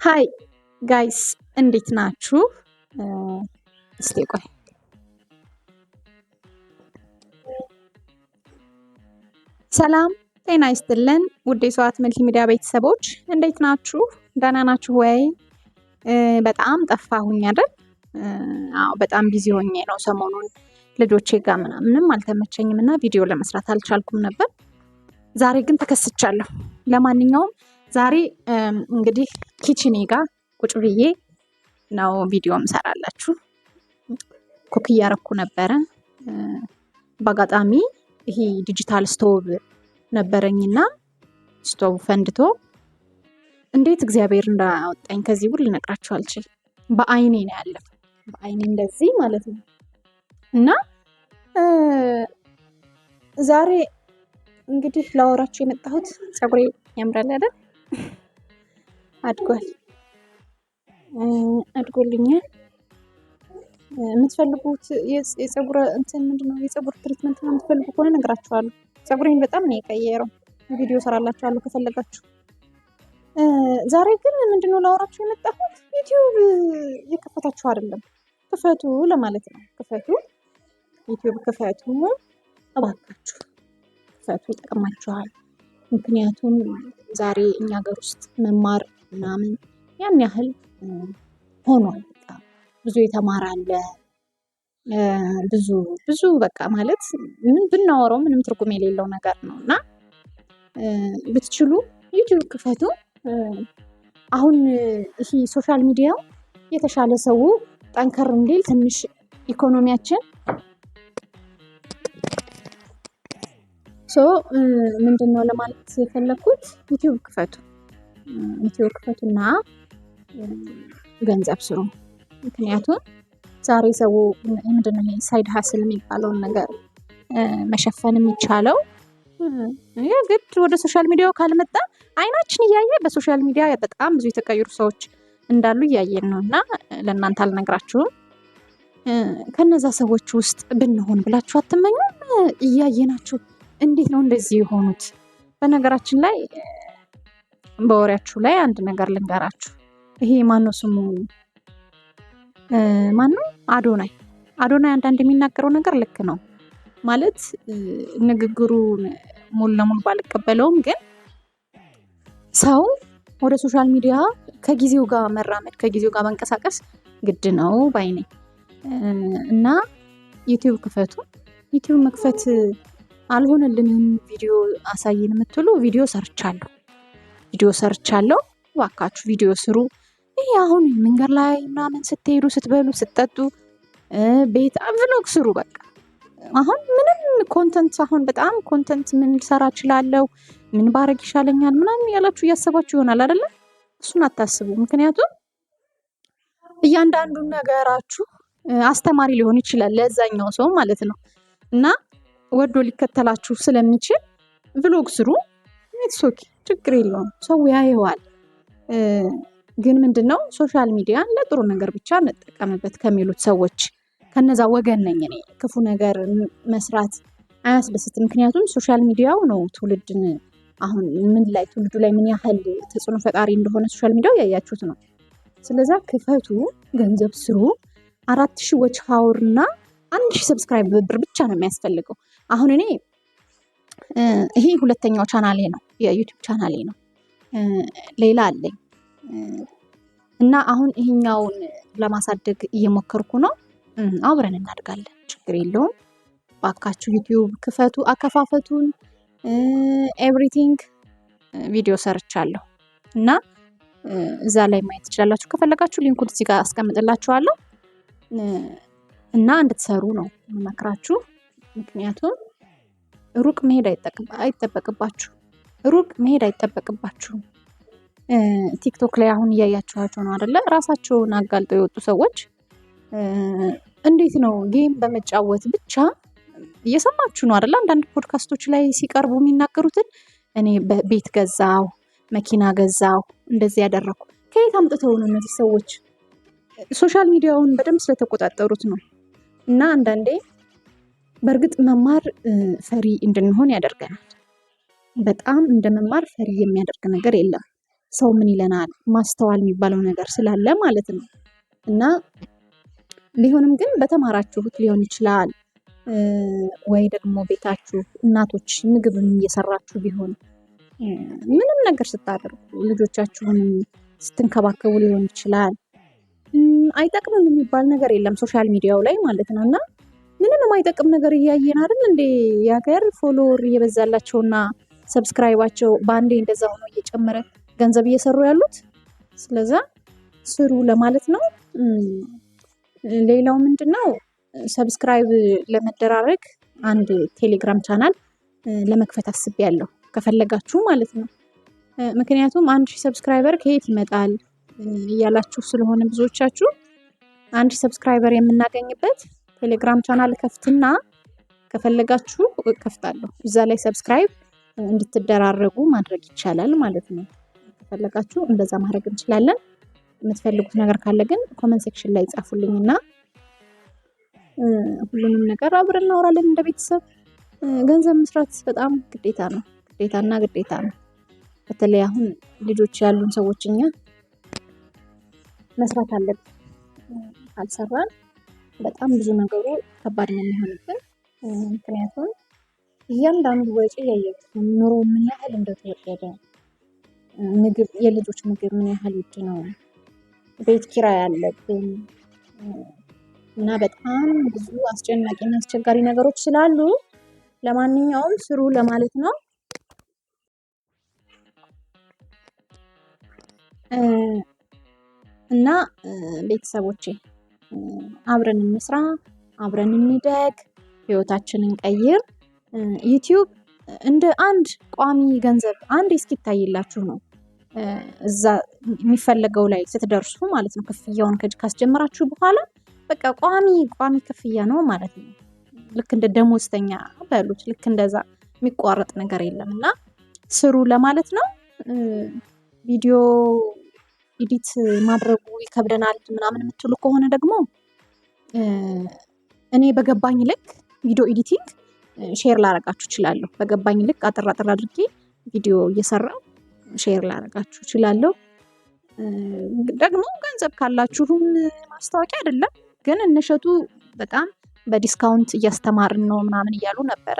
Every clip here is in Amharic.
ሃይ ጋይስ እንዴት ናችሁ? እስቲ ቆይ ሰላም ጤና ይስጥልን ውድ የሰዋት መልቲ ሚዲያ ቤተሰቦች እንዴት ናችሁ? ደህና ናችሁ ወይ? በጣም ጠፋሁኝ አይደል? አዎ በጣም ቢዚ ሆኜ ነው ሰሞኑን ልጆቼ ጋር ምንም አልተመቸኝም እና ቪዲዮ ለመስራት አልቻልኩም ነበር። ዛሬ ግን ተከስቻለሁ። ለማንኛውም ዛሬ እንግዲህ ኪችኔ ጋር ቁጭ ብዬ ነው ቪዲዮ ምሰራላችሁ። ኩክ እያረኩ ነበረ። በአጋጣሚ ይሄ ዲጂታል ስቶቭ ነበረኝና ስቶቭ ፈንድቶ እንዴት እግዚአብሔር እንዳወጣኝ ከዚህ ሁሉ ልነግራችሁ አልችልም። በአይኔ ነው ያለፈው። በአይኔ እንደዚህ ማለት ነው። እና ዛሬ እንግዲህ ላወራችሁ የመጣሁት ፀጉሬ ያምራል አይደል? አድጎልኛል። የምትፈልጉት የፀጉር እንትን ምንድነው የፀጉር ትሪትመንት ነው የምትፈልጉ ከሆነ እነግራችኋለሁ። ፀጉሬን በጣም ነው የቀየረው። ቪዲዮ ሰራላችኋለሁ ከፈለጋችሁ። ዛሬ ግን ምንድነው ላወራችሁ የመጣሁት ዩቲዩብ እየከፈታችሁ አይደለም፣ ክፈቱ ለማለት ነው። ክፈቱ፣ ዩቲዩብ ክፈቱ እባካችሁ ክፈቱ፣ ይጠቅማችኋል። ምክንያቱም ዛሬ እኛ ሀገር ውስጥ መማር ምናምን ያን ያህል ሆኗል። በቃ ብዙ የተማረ አለ፣ ብዙ በቃ ማለት ምን ብናወራው ምንም ትርጉም የሌለው ነገር ነው እና ብትችሉ ዩቲዩብ ክፈቱ። አሁን ይሄ ሶሻል ሚዲያው የተሻለ ሰው ጠንከር እንዲል ትንሽ ኢኮኖሚያችን ምንድነው ለማለት የፈለኩት ዩቲዩብ ክፈቱና ገንዘብ ስሩ። ምክንያቱም ዛሬ ሰው ምንድነው ይሄ ሳይድ ሀስል የሚባለውን ነገር መሸፈን የሚቻለው የግድ ወደ ሶሻል ሚዲያው ካልመጣ አይናችን እያየ በሶሻል ሚዲያ በጣም ብዙ የተቀየሩ ሰዎች እንዳሉ እያየን ነው እና ለእናንተ አልነግራችሁም። ከነዛ ሰዎች ውስጥ ብንሆን ብላችሁ አትመኙም? እያየናችሁ እንዴት ነው እንደዚህ የሆኑት? በነገራችን ላይ በወሬያችሁ ላይ አንድ ነገር ልንገራችሁ። ይሄ ማነው ስሙ አዶናይ አንዳንድ የሚናገረው ነገር ልክ ነው ማለት ንግግሩን ሙሉ ለሙሉ ባልቀበለውም ግን ሰው ወደ ሶሻል ሚዲያ ከጊዜው ጋር መራመድ ከጊዜው ጋር መንቀሳቀስ ግድ ነው ባይ ነኝ እና ዩቲዩብ ክፈቱ። ዩቲዩብ መክፈት አልሆነልንም ቪዲዮ አሳይን የምትሉ ቪዲዮ ሰርቻለሁ። እባካችሁ ቪዲዮ ስሩ። ይሄ አሁን መንገድ ላይ ምናምን ስትሄዱ ስትበሉ ስትጠጡ ቤት ቭሎግ ስሩ። በቃ አሁን ምንም ኮንተንት አሁን በጣም ኮንተንት ምን ልሰራ እችላለሁ፣ ምን ባረግ ይሻለኛል ምናምን ያላችሁ እያሰባችሁ ይሆናል አይደለ? እሱን አታስቡ። ምክንያቱም እያንዳንዱ ነገራችሁ አስተማሪ ሊሆን ይችላል ለዛኛው ሰው ማለት ነው እና ወዶ ሊከተላችሁ ስለሚችል ቭሎግ ስሩ። ኦኬ ችግር የለውም፣ ሰው ያየዋል። ግን ምንድነው ሶሻል ሚዲያ ለጥሩ ነገር ብቻ እንጠቀምበት ከሚሉት ሰዎች ከነዛ ወገን ነኝ እኔ። ክፉ ነገር መስራት አያስደስትም። ምክንያቱም ሶሻል ሚዲያው ነው ትውልድን አሁን ትውልዱ ላይ ምን ያህል ተጽዕኖ ፈጣሪ እንደሆነ ሶሻል ሚዲያው ያያችሁት ነው። ስለዛ ክፈቱ፣ ገንዘብ ስሩ። 4000 ዎች ሀውር እና 1000 ሰብስክራይብ ብር ብቻ ነው የሚያስፈልገው። አሁን እኔ ይሄ ሁለተኛው ቻናሌ ነው፣ የዩቲዩብ ቻናሌ ነው። ሌላ አለኝ እና አሁን ይሄኛውን ለማሳደግ እየሞከርኩ ነው። አብረን እናድጋለን፣ ችግር የለውም። ባካችሁ ዩቲዩብ ክፈቱ። አከፋፈቱን ኤቭሪቲንግ ቪዲዮ ሰርቻለሁ እና እዛ ላይ ማየት ትችላላችሁ። ከፈለጋችሁ ሊንኩን እዚህ ጋር አስቀምጥላችኋለሁ እና እንድትሰሩ ነው መክራችሁ። ምክንያቱም ሩቅ መሄድ አይጠበቅባችሁም። ቲክቶክ ላይ አሁን እያያችኋቸው ነው አይደለ? ራሳቸውን አጋልጠው የወጡ ሰዎች እንዴት ነው ጌም በመጫወት ብቻ እየሰማችሁ ነው አይደለ? አንዳንድ ፖድካስቶች ላይ ሲቀርቡ የሚናገሩትን እኔ ቤት ገዛው፣ መኪና ገዛው፣ እንደዚህ ያደረኩ። ከየት አምጥተው ነው እነዚህ ሰዎች? ሶሻል ሚዲያውን በደንብ ስለተቆጣጠሩት ነው። እና አንዳንዴ በእርግጥ መማር ፈሪ እንድንሆን ያደርገናል። በጣም እንደ መማር ፈሪ የሚያደርግ ነገር የለም። ሰው ምን ይለናል ማስተዋል የሚባለው ነገር ስላለ ማለት ነው። እና ቢሆንም ግን በተማራችሁት ሊሆን ይችላል ወይ ደግሞ ቤታችሁ እናቶች ምግብም እየሰራችሁ ቢሆን ምንም ነገር ስታደርጉ ልጆቻችሁንም ስትንከባከቡ ሊሆን ይችላል። አይጠቅምም የሚባል ነገር የለም ሶሻል ሚዲያው ላይ ማለት ነው። እና ምንም የማይጠቅም ነገር እያየን አይደል እንዴ የሀገር ፎሎወር እየበዛላቸውና ሰብስክራይባቸው በአንዴ እንደዛ ሆኖ እየጨመረ ገንዘብ እየሰሩ ያሉት። ስለዛ ስሩ ለማለት ነው። ሌላው ምንድነው ሰብስክራይብ ለመደራረግ አንድ ቴሌግራም ቻናል ለመክፈት አስቤያለሁ ከፈለጋችሁ ማለት ነው። ምክንያቱም 1000 ሰብስክራይበር ከየት ይመጣል እያላችሁ ስለሆነ ብዙዎቻችሁ 1000 ሰብስክራይበር የምናገኝበት ቴሌግራም ቻናል ከፍትና ከፈለጋችሁ ከፍታለሁ እዛ ላይ ሰብስክራይብ እንድትደራረጉ ማድረግ ይቻላል ማለት ነው። ከፈለጋችሁ እንደዛ ማድረግ እንችላለን። የምትፈልጉት ነገር ካለ ግን ኮመንት ሴክሽን ላይ ጻፉልኝና ሁሉንም ነገር አብረን እናወራለን እንደ ቤተሰብ። ገንዘብ መስራት በጣም ግዴታ ነው፣ ግዴታና ግዴታ ነው። በተለይ አሁን ልጆች ያሉን ሰዎች እኛ መስራት አለብን። ካልሰራን በጣም ብዙ ነገሩ ከባድ ነው የሚሆንብን። ምክንያቱም እያንዳንዱ ወጪ ያየሁት ኑሮ ምን ያህል እንደተወደደ፣ ምግብ የልጆች ምግብ ምን ያህል ውድ ነው፣ ቤት ኪራይ አለብን እና በጣም ብዙ አስጨናቂና አስቸጋሪ ነገሮች ስላሉ ለማንኛውም ስሩ ለማለት ነው። እና ቤተሰቦቼ አብረን እንስራ፣ አብረን እንደግ፣ ህይወታችንን ቀይር። ዩቲዩብ እንደ አንድ ቋሚ ገንዘብ አንድ እስኪታይላችሁ ነው እዛ የሚፈለገው ላይ ስትደርሱ ማለት ነው። ክፍያውን ካስጀመራችሁ በኋላ በቃ ቋሚ ክፍያ ነው ማለት ነው። ልክ እንደ ደሞዝተኛ በሉት፣ ልክ እንደዛ የሚቋረጥ ነገር የለም። እና ስሩ ለማለት ነው። ቪዲዮ ኤዲት ማድረጉ ይከብደናል ምናምን የምትሉ ከሆነ ደግሞ እኔ በገባኝ ልክ ቪዲዮ ኤዲቲንግ ሼር ላረጋችሁ እችላለሁ። በገባኝ ልክ አጠር አድርጌ ቪዲዮ እየሰራው ሼር ላረጋችሁ እችላለሁ። ደግሞ ገንዘብ ካላችሁም ማስታወቂያ አይደለም ግን እነሸቱ በጣም በዲስካውንት እያስተማርን ነው ምናምን እያሉ ነበረ።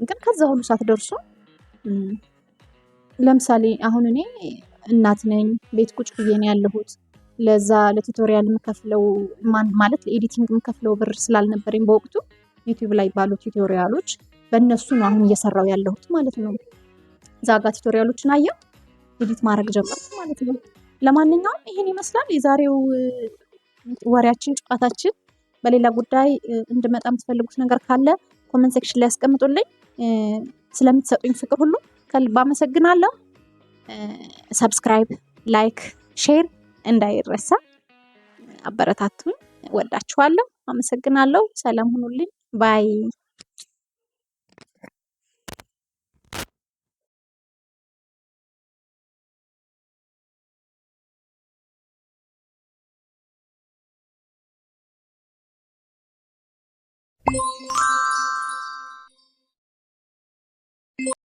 ግን ከዛ ሁሉ ሳትደርሱ ለምሳሌ አሁን እኔ እናት ነኝ፣ ቤት ቁጭ ብዬ ነው ያለሁት። ለዛ ለቱቶሪያል የምከፍለው ማለት ለኤዲቲንግ የምከፍለው ብር ስላልነበረኝ በወቅቱ ዩቲዩብ ላይ ባሉ ቱቶሪያሎች በእነሱ ነው አሁን እየሰራው ያለሁት ማለት ነው። ዛጋ ቱቶሪያሎችን አየሁ፣ ኤዲት ማድረግ ጀመርኩ ማለት ነው። ለማንኛውም ይሄን ይመስላል የዛሬው ወሬያችን፣ ጨዋታችን። በሌላ ጉዳይ እንድመጣ የምትፈልጉት ነገር ካለ ኮመንት ሴክሽን ላይ ያስቀምጡልኝ። ስለምትሰጡኝ ፍቅር ሁሉ ከልብ አመሰግናለሁ። ሰብስክራይብ፣ ላይክ፣ ሼር እንዳይረሳ። አበረታቱኝ። ወዳችኋለሁ። አመሰግናለሁ። ሰላም ሁኑልኝ። ባይ